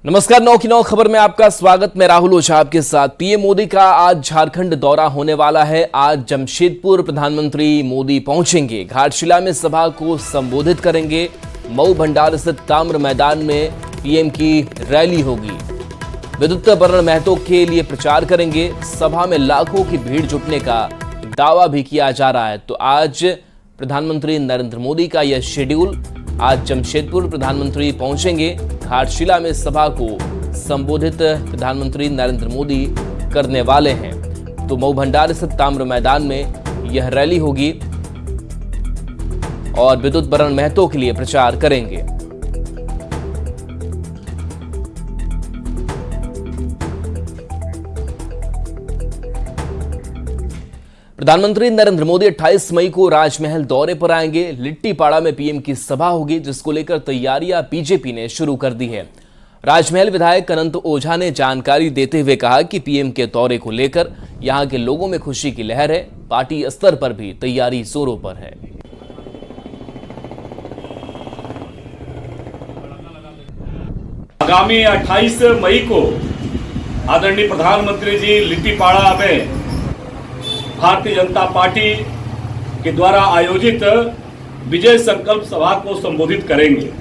नमस्कार, 9 की 9 खबर में आपका स्वागत। मैं राहुल ओझा आपके साथ। पीएम मोदी का आज झारखंड दौरा होने वाला है। आज जमशेदपुर प्रधानमंत्री मोदी पहुंचेंगे, घाटशिला में सभा को संबोधित करेंगे। मऊ भंडार स्थित ताम्र मैदान में पीएम की रैली होगी। विद्युत वरण महतो के लिए प्रचार करेंगे। सभा में लाखों की भीड़ जुटने का दावा भी किया जा रहा है। तो आज प्रधानमंत्री नरेंद्र मोदी का यह शेड्यूल। आज जमशेदपुर प्रधानमंत्री पहुंचेंगे, घाटशिला में सभा को संबोधित प्रधानमंत्री नरेंद्र मोदी करने वाले हैं। तो मऊ भंडार स्थित ताम्र मैदान में यह रैली होगी और विद्युत वरण महतो के लिए प्रचार करेंगे। प्रधानमंत्री नरेंद्र मोदी 28 मई को राजमहल दौरे पर आएंगे। लिट्टीपाड़ा में पीएम की सभा होगी, जिसको लेकर तैयारियां बीजेपी ने शुरू कर दी है। राजमहल विधायक अनंत ओझा ने जानकारी देते हुए कहा कि पीएम के दौरे को लेकर यहां के लोगों में खुशी की लहर है। पार्टी स्तर पर भी तैयारी जोरों पर है। आगामी 28 मई को आदरणीय प्रधानमंत्री जी लिट्टीपाड़ा में भारतीय जनता पार्टी के द्वारा आयोजित विजय संकल्प सभा को संबोधित करेंगे।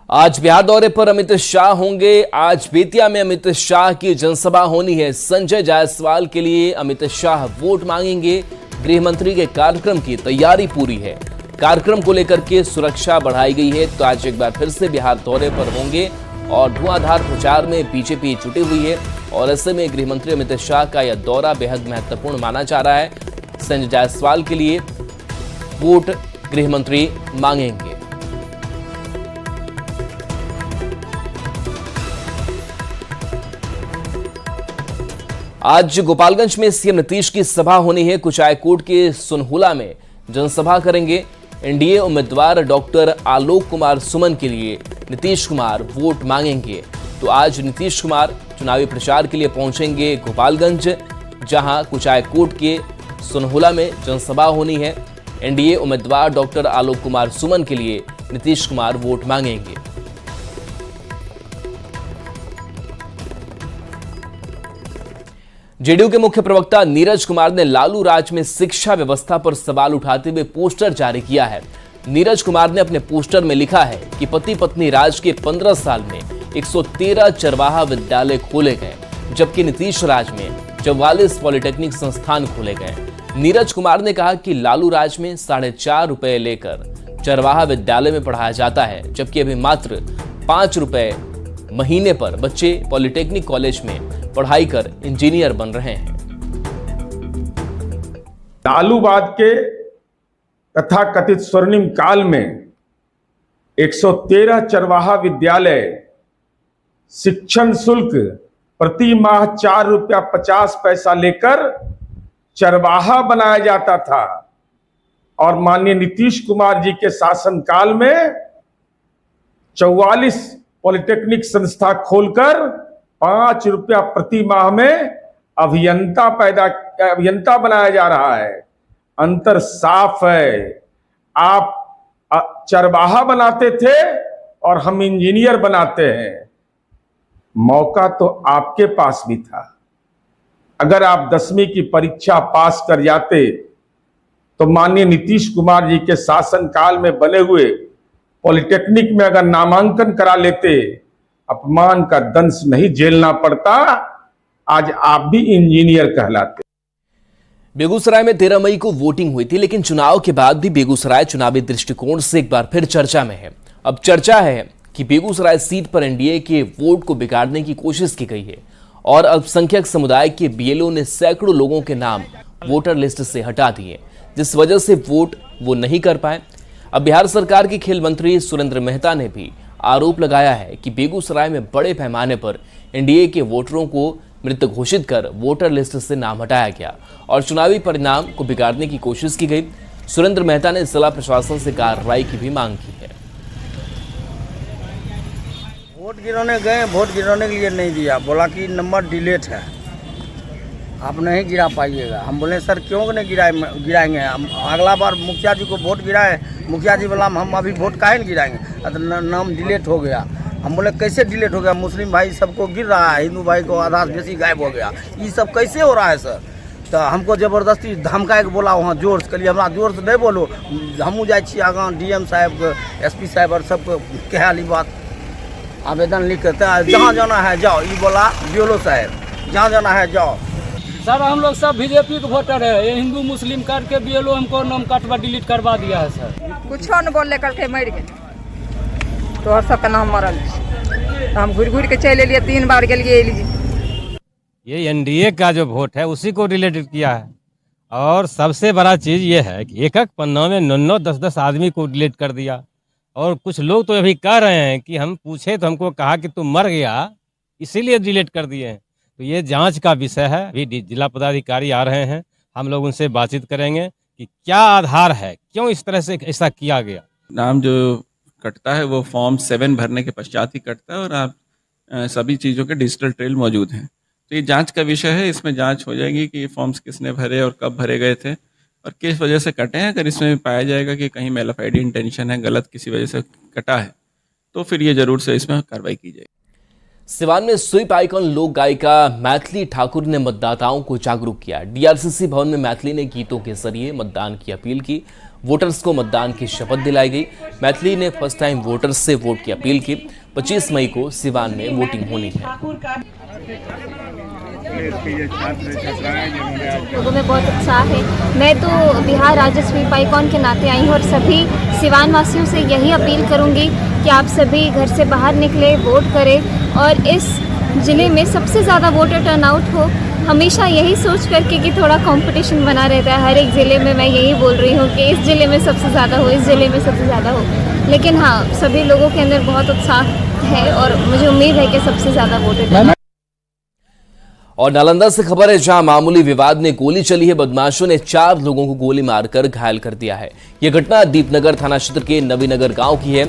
आज बिहार दौरे पर अमित शाह होंगे। आज बेतिया में अमित शाह की जनसभा होनी है। संजय जायसवाल के लिए अमित शाह वोट मांगेंगे। गृह मंत्री के कार्यक्रम की तैयारी पूरी है। कार्यक्रम को लेकर के सुरक्षा बढ़ाई गई है। तो आज एक बार फिर से बिहार दौरे पर होंगे और धुआंधार प्रचार में बीजेपी जुटी हुई है। और ऐसे में गृह मंत्री अमित शाह का यह दौरा बेहद महत्वपूर्ण माना जा रहा है। संजय जायसवाल के लिए वोट गृह मंत्री मांगेंगे। आज गोपालगंज में सीएम नीतीश की सभा होनी है। कुचायकोट के सुनहुला में जनसभा करेंगे। एनडीए उम्मीदवार डॉक्टर आलोक कुमार सुमन के लिए नीतीश कुमार वोट मांगेंगे। तो आज नीतीश कुमार चुनावी प्रचार के लिए पहुंचेंगे गोपालगंज, जहां कुचायकोट के सुनहुला में जनसभा होनी है। एनडीए उम्मीदवार डॉक्टर आलोक कुमार सुमन के लिए नीतीश कुमार वोट मांगेंगे। जेडीयू के मुख्य प्रवक्ता नीरज कुमार ने लालू राज में शिक्षा व्यवस्था पर सवाल उठाते हुए पोस्टर जारी किया है। नीरज कुमार ने अपने पोस्टर में लिखा है कि पति पत्नी राज के 15 साल में 113 चरवाहा विद्यालय खोले गए, जबकि नीतीश राज में 44 पॉलिटेक्निक संस्थान खोले गए। नीरज कुमार ने कहा कि लालू राज में 4.5 रुपए लेकर चरवाहा विद्यालय में पढ़ाया जाता है, जबकि अभी मात्र 5 रुपए महीने पर बच्चे पॉलिटेक्निक कॉलेज में पढ़ाई कर इंजीनियर बन रहे हैं। लालूवाद के तथा कथित स्वर्णिम काल में 113 चरवाहा विद्यालय शिक्षण शुल्क प्रति माह 4 रुपया 50 पैसा लेकर चरवाहा बनाया जाता था। और माननीय नीतीश कुमार जी के शासनकाल में 44 पॉलिटेक्निक संस्था खोलकर 5 रुपया प्रति माह में अभियंता बनाया जा रहा है। अंतर साफ है। आप चरवाहा बनाते थे और हम इंजीनियर बनाते हैं। मौका तो आपके पास भी था। अगर आप 10वीं की परीक्षा पास कर जाते तो माननीय नीतीश कुमार जी के शासनकाल में बने हुए पॉलिटेक्निक में अगर नामांकन करा लेते, अपमान का दंश नहीं झेलना पड़ता। आज आप भी इंजीनियर कहलाते। बेगूसराय में 13 मई को वोटिंग हुई थी, लेकिन चुनाव के बाद भी बेगूसराय चुनावी दृष्टिकोण से एक बार फिर चर्चा में है। अब चर्चा है कि बेगूसराय सीट पर एनडीए के वोट को बिगाड़ने की कोशिश की गई है और अल्पसंख्यक समुदाय के बीएलओ ने सैकड़ों लोगों के नाम वोटर लिस्ट से हटा दिए, जिस वजह से वोट वो नहीं कर पाए। अब बिहार सरकार के खेल मंत्री सुरेंद्र मेहता ने भी आरोप लगाया है कि बेगूसराय में बड़े पैमाने पर एनडीए के वोटरों को मृत घोषित कर वोटर लिस्ट से नाम हटाया गया और चुनावी परिणाम को बिगाड़ने की कोशिश की गई। सुरेंद्र मेहता ने जिला प्रशासन से कार्रवाई की भी मांग की है। वोट गिराने गए, वोट गिराने के लिए नहीं दिया, बोला कि नंबर डिलीट है, आप नहीं गिरा पाइएगा। हम बोले सर क्यों नहीं गिराएंगे, हम अगला बार मुखिया जी को वोट गिराए, मुखिया जी बोला हम अभी वोट काहे नहीं गिराएंगे। तो नाम डिलीट हो गया। हम बोले कैसे डिलीट हो गया, मुस्लिम भाई सबको गिर रहा है, हिंदू भाई को आधा से बेसी गायब हो गया, ये सब कैसे हो रहा है सर। तो हमको जबरदस्ती धमका के बोला वहाँ जोर से, कहलिए हमरा जोर से नहीं बोलो, हमहूँ जाइ छी आगाँ डीएम साहब एसपी साहब और सबको कहे ली बात, आवेदन लिख के जहाँ जाना है जाओ, ये बोला बीएलओ साहब जहाँ जाना है जाओ। सर हम लोग सब बीजेपी के वोटर है, ये हिंदू मुस्लिम करके बीएलओ हमको नाम कटवा डिलीट करवा दिया है सर। कुछ न बोल कल के मर गए तो सबका नाम मरल, तो हम घूर के चले लिए 3 बार गलिए। ये एनडीए का जो वोट है उसी को रिलेटेड किया है। और सबसे बड़ा चीज़ ये है कि एक पन्ना में 9 10 आदमी को डिलीट कर दिया। और कुछ लोग तो अभी कह रहे हैं कि हम पूछे तो हमको कहा कि तू मर गया इसीलिए डिलीट कर दिए हैं। तो ये जांच का विषय है, अभी जिला पदाधिकारी आ रहे हैं, हम लोग उनसे बातचीत करेंगे कि क्या आधार है, क्यों इस तरह से ऐसा किया गया। नाम जो कटता है वो फॉर्म 7 भरने के पश्चात ही कटता है और आप सभी चीज़ों के डिजिटल ट्रेल मौजूद हैं। तो ये जांच का विषय है, इसमें जांच हो जाएगी कि ये फॉर्म्स किसने भरे और कब भरे गए थे और किस वजह से कटे हैं। अगर इसमें पाया जाएगा कि कहीं मेलाफाइड इंटेंशन है, गलत किसी वजह से कटा है, तो फिर ये जरूर से इसमें कार्रवाई की जाएगी। सिवान में स्वीप आइकॉन लोक गायिका मैथिली ठाकुर ने मतदाताओं को जागरूक किया। डीआरसीसी भवन में मैथिली ने गीतों के जरिए मतदान की अपील की। वोटर्स को मतदान की शपथ दिलाई गई। मैथिली ने फर्स्ट टाइम वोटर्स से वोट की अपील की। 25 मई को सिवान में वोटिंग होनी है। लोगों में बहुत उत्साह है। मैं तो बिहार राज्य स्वीप आइकॉन के नाते आई हूँ और सभी सिवान वासियों से यही अपील करूँगी कि आप सभी घर से बाहर निकले, वोट करें और इस ज़िले में सबसे ज़्यादा वोटर टर्नआउट हो। हमेशा यही सोच करके कि थोड़ा कंपटीशन बना रहता है हर एक ज़िले में, मैं यही बोल रही हूँ कि इस ज़िले में सबसे ज़्यादा हो, इस ज़िले में सबसे ज़्यादा हो, लेकिन हाँ सभी लोगों के अंदर बहुत उत्साह है और मुझे उम्मीद है कि सबसे ज़्यादा वोटर टर्नआउट। और नालंदा से खबर है, जहां मामूली विवाद में गोली चली है। बदमाशों ने 4 लोगों को गोली मारकर घायल कर दिया है। यह घटना दीपनगर थाना क्षेत्र के नवीनगर गांव की है।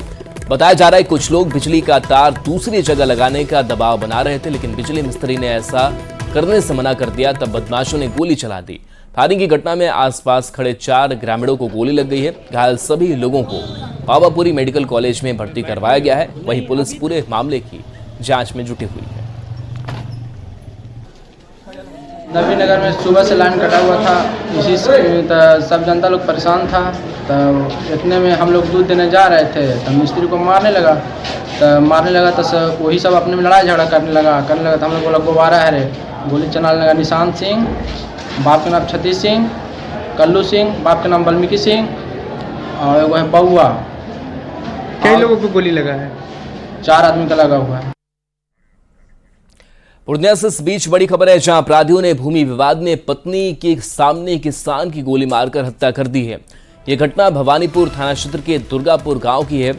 बताया जा रहा है कुछ लोग बिजली का तार दूसरी जगह लगाने का दबाव बना रहे थे, लेकिन बिजली मिस्त्री ने ऐसा करने से मना कर दिया, तब बदमाशों ने गोली चला दी। फायरिंग की घटना में आसपास खड़े 4 ग्रामीणों को गोली लग गई है। घायल सभी लोगों को पावापुरी मेडिकल कॉलेज में भर्ती करवाया गया है। वहीं पुलिस पूरे मामले की जांच में जुटी हुई है। नवीनगर में सुबह से लाइन कटा हुआ था, इसी से सब जनता लोग परेशान था। तो इतने में हम लोग दूध देने जा रहे थे तो मिस्त्री को मारने लगा तो वही सब अपने में लड़ाई झगड़ा करने लगा तो हम लोग बोला गोबारा है रे। गोली चलाने लगा निशांत सिंह, बाप के नाम छतीश सिंह, कल्लू सिंह, बाप के नाम वाल्मीकि सिंह और वो है बउआ। कई लोगों को गोली लगा है? 4 आदमी का लगा हुआ है। पूर्णिया से इस बीच बड़ी खबर है, जहां अपराधियों ने भूमि विवाद में पत्नी के सामने किसान की गोली मारकर हत्या कर दी है। यह घटना भवानीपुर थाना क्षेत्र के दुर्गापुर गांव की है।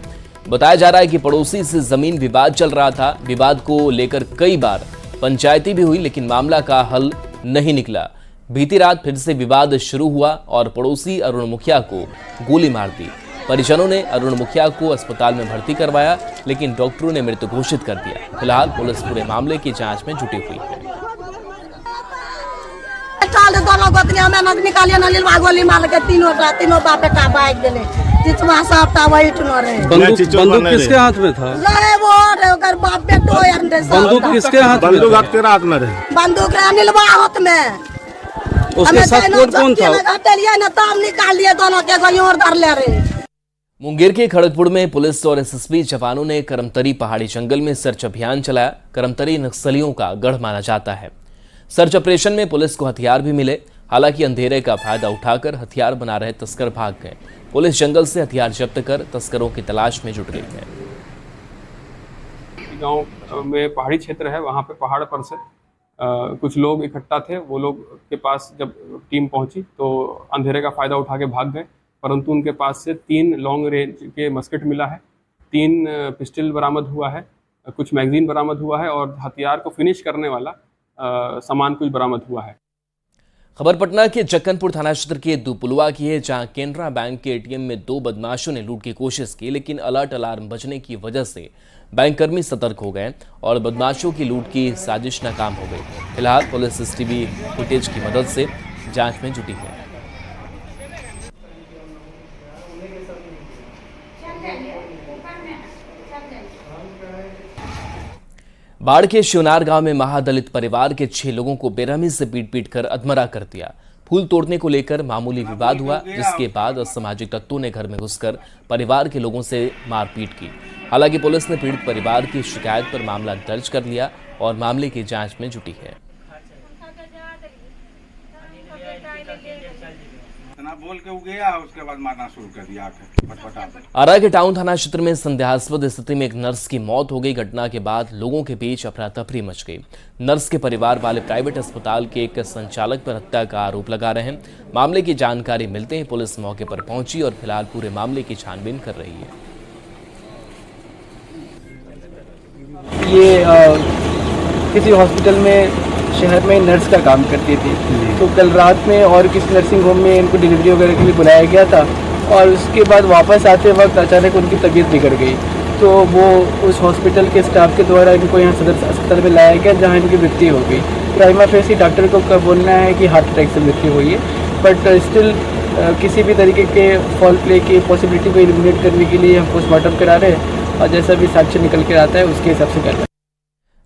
बताया जा रहा है कि पड़ोसी से जमीन विवाद चल रहा था। विवाद को लेकर कई बार पंचायती भी हुई, लेकिन मामला का हल नहीं निकला। बीती रात फिर से विवाद शुरू हुआ और पड़ोसी अरुण मुखिया को गोली मार दी। परिजनों ने अरुण मुखिया को अस्पताल में भर्ती करवाया, लेकिन डॉक्टरों ने मृत घोषित कर दिया। फिलहाल पुलिस पूरे मामले की जांच में जुटी हुई है। दोनों गोतनिया में नद निकालिए न लीलवा गोली मार के तीनों बाप बेटा बाइक देले चिचवा सब ता वही टनो रे। बंदूक किसके हाथ में था? लड़े वो रे ओकर बाप बेटो यार रे। बंदूक किसके हाथ में? बंदूक आपके हाथ में रहे? बंदूक रे नीलवा हाथ में। उसके साथ कौन था? हटेलिए न तब निकालिए दोनों के कोई और धर ले रे। मुंगेर के खड़गपुर में पुलिस और एसएसबी जवानों ने करमतरी पहाड़ी जंगल में सर्च अभियान चलाया। करमतरी नक्सलियों का गढ़ माना जाता है। सर्च ऑपरेशन में पुलिस को हथियार भी मिले, हालांकि अंधेरे का फायदा उठाकर हथियार बना रहे तस्कर भाग गए। पुलिस जंगल से हथियार जब्त कर तस्करों की तलाश में जुट गई है। गांव में पहाड़ी क्षेत्र है, वहां पे पहाड़ पर से कुछ लोग इकट्ठा थे। वो लोग के पास जब टीम पहुंची तो अंधेरे का फायदा उठा के भाग गए, परंतु उनके पास से 3 लॉन्ग रेंज के मस्केट मिला है, 3 पिस्टल बरामद हुआ है, कुछ मैगजीन बरामद हुआ है और हथियार को फिनिश करने वाला सामान कुछ बरामद हुआ है। खबर पटना के जक्कनपुर थाना क्षेत्र के दुपुलवा की है, जहां केनरा बैंक के एटीएम में 2 बदमाशों ने लूट की कोशिश की, लेकिन अलर्ट अलार्म बजने की वजह से बैंककर्मी सतर्क हो गए और बदमाशों की लूट की साजिश नाकाम हो गई। फिलहाल पुलिस सीसीटीवी फुटेज की मदद से जांच में जुटी है। बाढ़ के शिवनार गांव में महादलित परिवार के 6 लोगों को बेरहमी से पीट कर अधमरा कर दिया। फूल तोड़ने को लेकर मामूली विवाद हुआ, जिसके बाद असामाजिक तत्वों ने घर में घुसकर परिवार के लोगों से मारपीट की। हालांकि पुलिस ने पीड़ित परिवार की शिकायत पर मामला दर्ज कर लिया और मामले की जांच में जुटी है। बोल के गया, उसके बाद मारना शुरू कर दिया। आरा के टाउन थाना क्षेत्र में संदेहास्पद स्थिति में एक नर्स की मौत हो गई। घटना के बाद लोगों के बीच अफरा तफरी मच गई। नर्स के परिवार वाले प्राइवेट अस्पताल के एक संचालक पर हत्या का आरोप लगा रहे हैं। मामले की जानकारी मिलते ही पुलिस मौके पर पहुंची और फिलहाल पूरे मामले की छानबीन कर रही है। ये किसी हॉस्पिटल में शहर में नर्स का काम करती थी, तो कल रात में और किसी नर्सिंग होम में इनको डिलीवरी वगैरह के लिए बुलाया गया था और उसके बाद वापस आते वक्त अचानक उनकी तबीयत बिगड़ गई। तो वो उस हॉस्पिटल के स्टाफ के द्वारा इनको यहाँ सदर अस्पताल में लाया गया, जहाँ इनकी मृत्यु हो गई। प्राइमा फेसी डॉक्टर को बोलना है कि हार्ट अटैक से मृत्यु हुई है, बट स्टिल किसी भी तरीके के फॉल प्ले की पॉसिबिलिटी को एलिमिनेट करने के लिए हम पोस्टमार्टम करा रहे हैं और जैसा भी साक्ष्य निकल कर आता है उसके हिसाब से कर रहे हैं।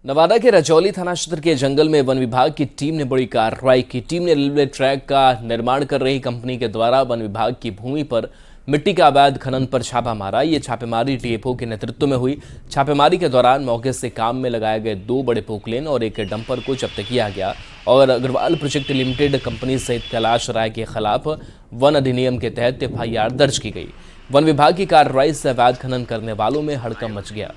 नवादा के रजौली थाना क्षेत्र के जंगल में वन विभाग की टीम ने बड़ी कार्रवाई की। टीम ने रेलवे ट्रैक का निर्माण कर रही कंपनी के द्वारा वन विभाग की भूमि पर मिट्टी का अवैध खनन पर छापा मारा। ये छापेमारी डीएफओ के नेतृत्व में हुई। छापेमारी के दौरान मौके से काम में लगाए गए 2 बड़े पोकलेन और एक डंपर को जब्त किया गया और अग्रवाल प्रोजेक्ट लिमिटेड कंपनी सहित कैलाश राय के खिलाफ वन अधिनियम के तहत एफआईआर दर्ज की गई। वन विभाग की कार्रवाई से अवैध खनन करने वालों में हड़कंप मच गया।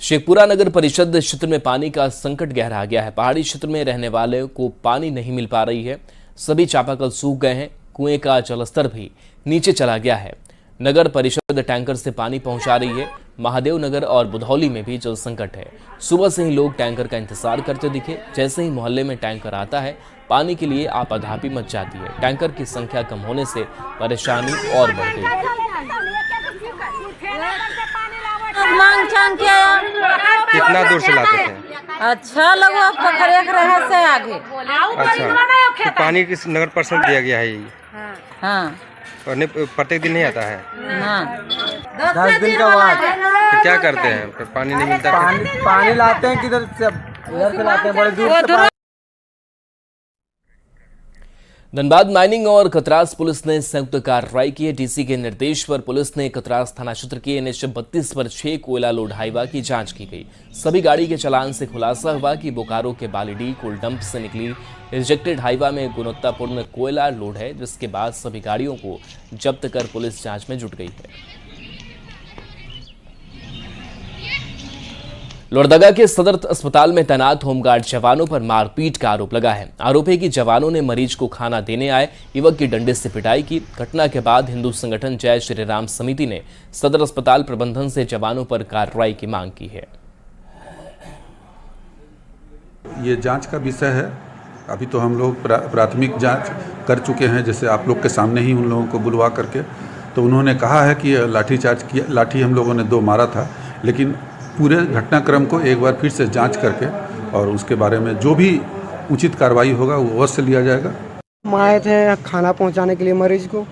शेखपुरा नगर परिषद क्षेत्र में पानी का संकट गहरा गया है। पहाड़ी क्षेत्र में रहने वाले को पानी नहीं मिल पा रही है। सभी चापाकल सूख गए हैं। कुएं का जलस्तर भी नीचे चला गया है। नगर परिषद टैंकर से पानी पहुंचा रही है। महादेव नगर और बुधौली में भी जल संकट है। सुबह से ही लोग टैंकर का इंतजार करते दिखे। जैसे ही मोहल्ले में टैंकर आता है, पानी के लिए आपाधापी मच जाती है। टैंकर की संख्या कम होने से परेशानी और बढ़ गई। मांग चांग किया। कितना दूर से लाते थे? अच्छा लगो पोखरे के रहे से आगे। अच्छा, तो पानी किस नगर परिषद दिया गया है ये? हाँ। और प्रत्येक दिन नहीं आता है? हाँ। 10 दिन का बाद। तो क्या करते हैं फिर? पानी नहीं मिलता? पानी लाते हैं किधर से? इधर से लाते हैं, बड़े दूर से। धनबाद माइनिंग और कतरास पुलिस ने संयुक्त कार्रवाई की है। डीसी के निर्देश पर पुलिस ने कतरास थाना क्षेत्र के NH 32 पर 6 कोयला लोड हाईवा की जांच की गई। सभी गाड़ी के चालान से खुलासा हुआ कि बोकारो के बालीडी कोल डंप से निकली रिजेक्टेड हाईवा में गुणवत्तापूर्ण कोयला लोड है, जिसके बाद सभी गाड़ियों को जब्त कर पुलिस जांच में जुट गई है। लोहरदगा के सदर अस्पताल में तैनात होमगार्ड जवानों पर मारपीट का आरोप लगा है। आरोप है कि जवानों ने मरीज को खाना देने आए युवक की डंडे से पिटाई की। घटना के बाद हिंदू संगठन जय श्री राम समिति ने सदर अस्पताल प्रबंधन से जवानों पर कार्रवाई की मांग की है। ये जांच का विषय है। अभी तो हम लोग प्राथमिक जांच कर चुके हैं, जैसे आप लोग के सामने ही उन लोगों को बुलवा करके। तो उन्होंने कहा है कि लाठीचार्ज किया, लाठी हम लोगों ने 2 मारा था, लेकिन पूरे घटनाक्रम को एक बार फिर से जांच करके और उसके बारे में जो भी उचित कार्रवाई होगा वो अवश्य लिया जाएगा। हम आए थे खाना पहुंचाने के लिए मरीज को।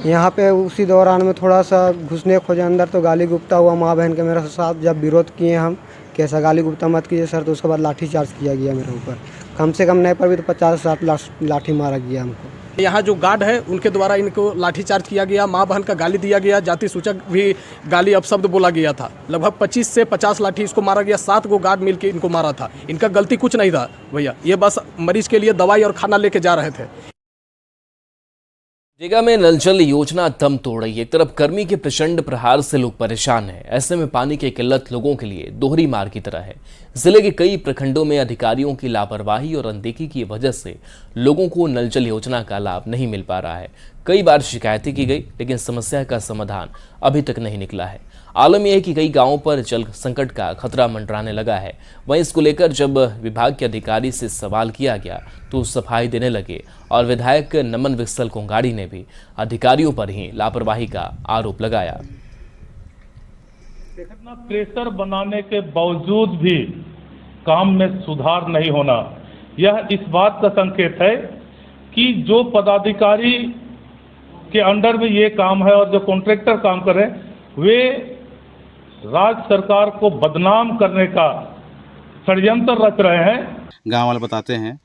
यहाँ पे उसी दौरान में थोड़ा सा घुसने खोजे अंदर, तो गाली गुप्ता हुआ माँ बहन के मेरे साथ। जब विरोध किए हम कि ऐसा गाली गुप्ता मत कीजिए सर, तो उसके बाद लाठी चार्ज किया गया मेरे ऊपर। कम से कम नहीं पर भी तो 50-60 लाठी मारा गया हमको। यहाँ जो गार्ड है उनके द्वारा इनको लाठीचार्ज किया गया, माँ बहन का गाली दिया गया, जाति सूचक भी गाली अपशब्द बोला गया था। लगभग 25 से 50 लाठी इसको मारा गया। 7 गो गार्ड मिलकर इनको मारा था। इनका गलती कुछ नहीं था भैया, ये बस मरीज के लिए दवाई और खाना लेके जा रहे थे। मनरेगा में नल जल योजना दम तोड़ रही है। एक तरफ गर्मी के प्रचंड प्रहार से लोग परेशान हैं, ऐसे में पानी की किल्लत लोगों के लिए दोहरी मार की तरह है। जिले के कई प्रखंडों में अधिकारियों की लापरवाही और अनदेखी की वजह से लोगों को नल जल योजना का लाभ नहीं मिल पा रहा है। कई बार शिकायतें की गई, लेकिन समस्या का समाधान अभी तक नहीं निकला है। आलम यह है कि कई गांवों पर जल संकट का खतरा मंडराने लगा है। वहीं इसको लेकर जब विभाग के अधिकारी से सवाल किया गया तो सफाई देने लगे और विधायक नमन विक्सल कोंगाड़ी ने भी अधिकारियों पर ही लापरवाही का आरोप लगाया। इतना प्रेशर बनाने के बावजूद भी काम में सुधार नहीं होना, यह इस बात का संकेत है कि जो पदाधिकारी के अंडर में ये काम है और जो कॉन्ट्रैक्टर काम कर रहे हैं वे राज्य सरकार को बदनाम करने का षड्यंत्र रच रहे हैं। गांव वाले बताते हैं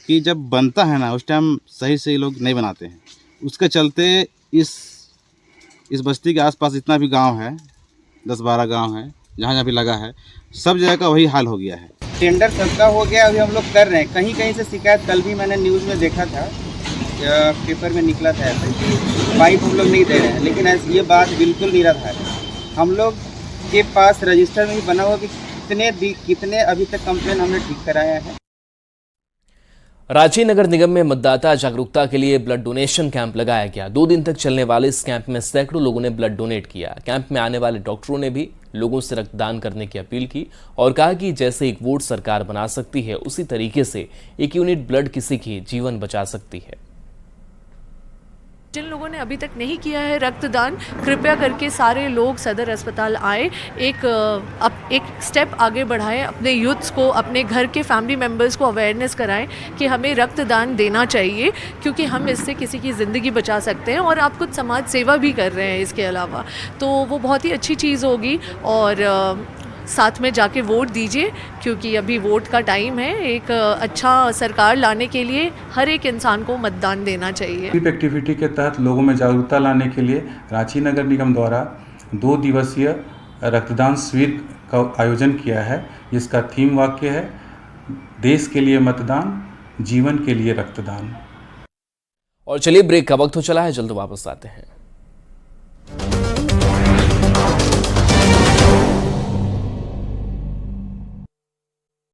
कि जब बनता है ना उस टाइम सही से लोग नहीं बनाते हैं, उसके चलते इस बस्ती के आसपास जितना भी गांव है, 10-12 गांव है, जहाँ भी लगा है, सब जगह का वही हाल हो गया है। टेंडर सबका हो गया, अभी हम लोग कर रहे हैं। कहीं कहीं से शिकायत, कल भी मैंने न्यूज़ में देखा था, पेपर में निकला था ऐसा कि पाइप हम लोग नहीं दे रहे हैं, लेकिन ऐसी ये बात बिल्कुल नहीं रहा है। हम लोग के पास रजिस्टर में भी बना हुआ कि कितने अभी तक कंप्लेन हमने ठीक कराया है। रांची नगर निगम में मतदाता जागरूकता के लिए ब्लड डोनेशन कैंप लगाया गया। 2 दिन तक चलने वाले इस कैंप में सैकड़ों लोगों ने ब्लड डोनेट किया। कैंप में आने वाले डॉक्टरों ने भी लोगों से रक्तदान करने की अपील की और कहा कि जैसे एक वोट सरकार बना सकती है, उसी तरीके से एक यूनिट ब्लड किसी की जीवन बचा सकती है। जिन लोगों ने अभी तक नहीं किया है रक्तदान, कृपया करके सारे लोग सदर अस्पताल आए, एक स्टेप आगे बढ़ाएं, अपने यूथ्स को, अपने घर के फैमिली मेम्बर्स को अवेयरनेस कराएं कि हमें रक्तदान देना चाहिए, क्योंकि हम इससे किसी की ज़िंदगी बचा सकते हैं और आप कुछ समाज सेवा भी कर रहे हैं इसके अलावा, तो वो बहुत ही अच्छी चीज़ होगी। और साथ में जाके वोट दीजिए, क्योंकि अभी वोट का टाइम है। एक अच्छा सरकार लाने के लिए हर एक इंसान को मतदान देना चाहिए। स्वीप एक्टिविटी के तहत लोगों में जागरूकता लाने के लिए रांची नगर निगम द्वारा 2 दिवसीय रक्तदान शिविर का आयोजन किया है, जिसका थीम वाक्य है, देश के लिए मतदान, जीवन के लिए रक्तदान। और चलिए ब्रेक का वक्त हो चला है, जल्द वापस आते हैं।